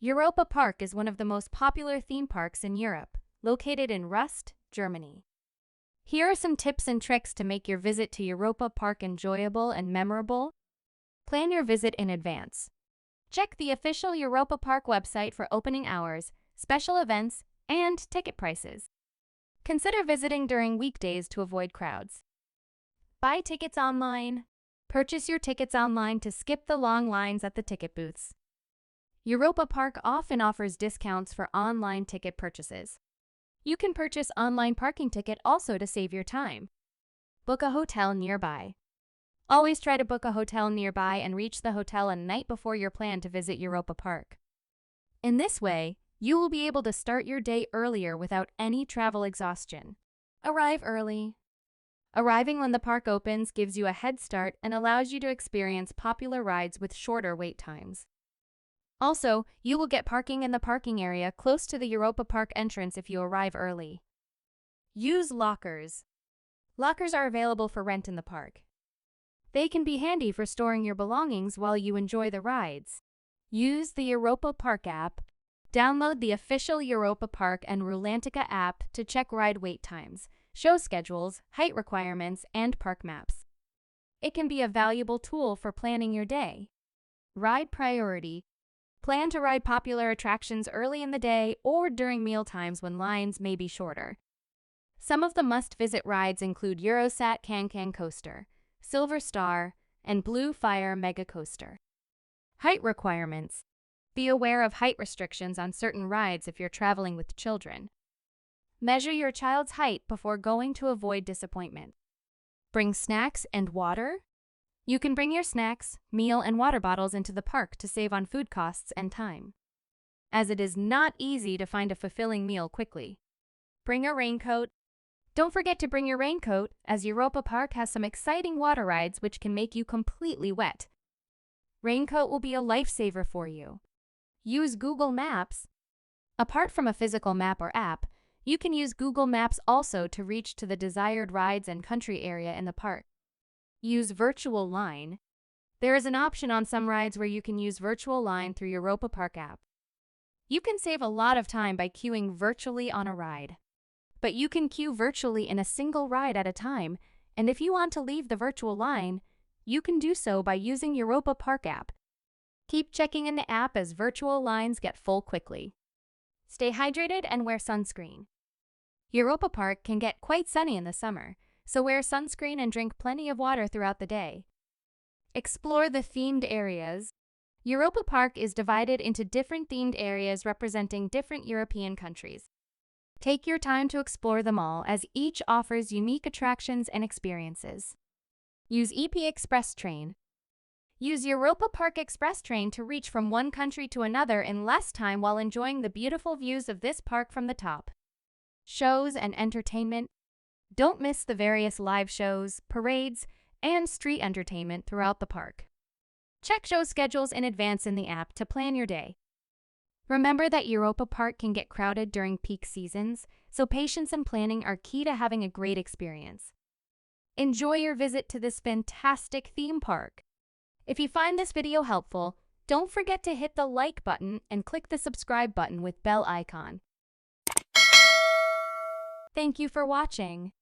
Europa-Park is one of the most popular theme parks in Europe, located in Rust, Germany. Here are some tips and tricks to make your visit to Europa-Park enjoyable and memorable. Plan your visit in advance. Check the official Europa-Park website for opening hours, special events, and ticket prices. Consider visiting during weekdays to avoid crowds. Buy tickets online. Purchase your tickets online to skip the long lines at the ticket booths. Europa-Park often offers discounts for online ticket purchases. You can purchase online parking ticket also to save your time. Book a hotel nearby. Always try to book a hotel nearby and reach the hotel a night before your plan to visit Europa-Park. In this way, you will be able to start your day earlier without any travel exhaustion. Arrive early. Arriving when the park opens gives you a head start and allows you to experience popular rides with shorter wait times. Also, you will get parking in the parking area close to the Europa-Park entrance if you arrive early. Use lockers. Lockers are available for rent in the park. They can be handy for storing your belongings while you enjoy the rides. Use the Europa-Park app. Download the official Europa-Park and Rulantica app to check ride wait times, show schedules, height requirements, and park maps. It can be a valuable tool for planning your day. Ride priority. Plan to ride popular attractions early in the day or during meal times when lines may be shorter. Some of the must-visit rides include Eurosat Can-Can Coaster, Silver Star, and Blue Fire Mega Coaster. Height requirements. Be aware of height restrictions on certain rides if you're traveling with children. Measure your child's height before going to avoid disappointment. Bring snacks and water. You can bring your snacks, meal, and water bottles into the park to save on food costs and time, as it is not easy to find a fulfilling meal quickly. Bring a raincoat. Don't forget to bring your raincoat, as Europa-Park has some exciting water rides which can make you completely wet. Raincoat will be a lifesaver for you. Use Google Maps. Apart from a physical map or app, you can use Google Maps also to reach to the desired rides and country area in the park. Use Virtual Line. There is an option on some rides where you can use Virtual Line through Europa-Park app. You can save a lot of time by queuing virtually on a ride. But you can queue virtually in a single ride at a time, and if you want to leave the virtual line, you can do so by using Europa-Park app. Keep checking in the app as virtual lines get full quickly. Stay hydrated and wear sunscreen. Europa-Park can get quite sunny in the summer, so wear sunscreen and drink plenty of water throughout the day. Explore the themed areas. Europa-Park is divided into different themed areas representing different European countries. Take your time to explore them all, as each offers unique attractions and experiences. Use EP Express Train. Use Europa-Park Express Train to reach from one country to another in less time while enjoying the beautiful views of this park from the top. Shows and entertainment. Don't miss the various live shows, parades, and street entertainment throughout the park. Check show schedules in advance in the app to plan your day. Remember that Europa-Park can get crowded during peak seasons, so patience and planning are key to having a great experience. Enjoy your visit to this fantastic theme park. If you find this video helpful, don't forget to hit the like button and click the subscribe button with bell icon. Thank you for watching.